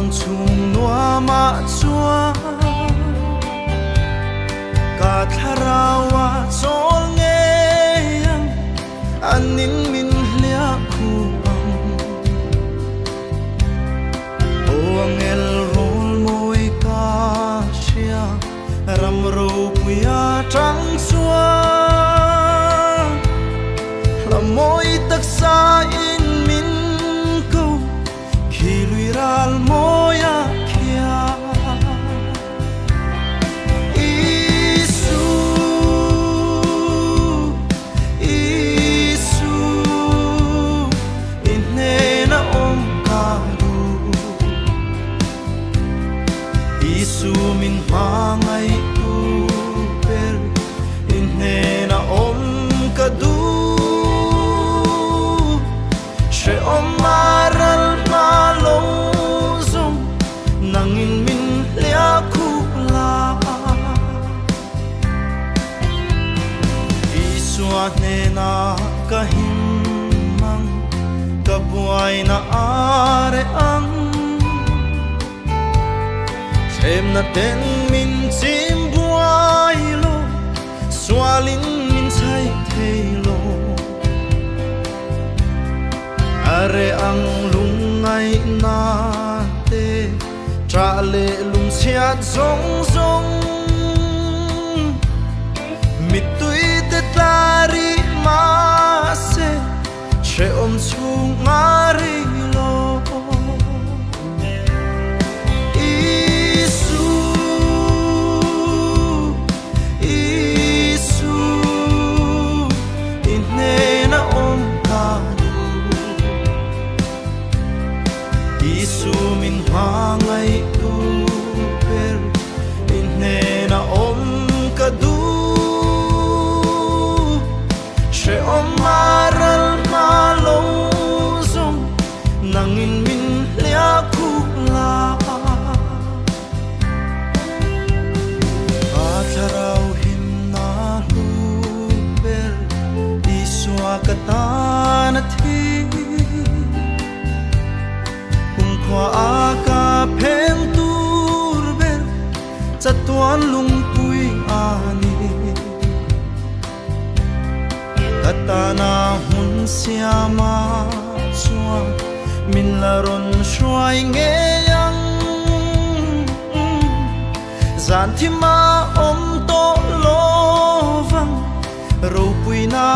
mang chung noa ma chua ka tharawa chol nge anin min hlia khu o angel rol moi ka sia ram ro puya trắng xua là moi tak sa in min câu khi lui ral moya kia Isu min mangai tu per inhena om kadu she om maral malo zum nangin min lia khula Isu anena kahim mang kabuai na are ang em na ten min chim buai lo swalin min sai thei lo are ang lungai na te tra le lung sia zong zong mi tui te tari ma se che om chung ngari lo Isu min mangai tu per inhena om kadu she om maral malo zum nangin min lia khula atharau him na lu per isu akatana thi Kwa aka pen turber chatuan lungpui ani katana hun siama chua min laron shwai nge yang zan thima om to lovang ro pui na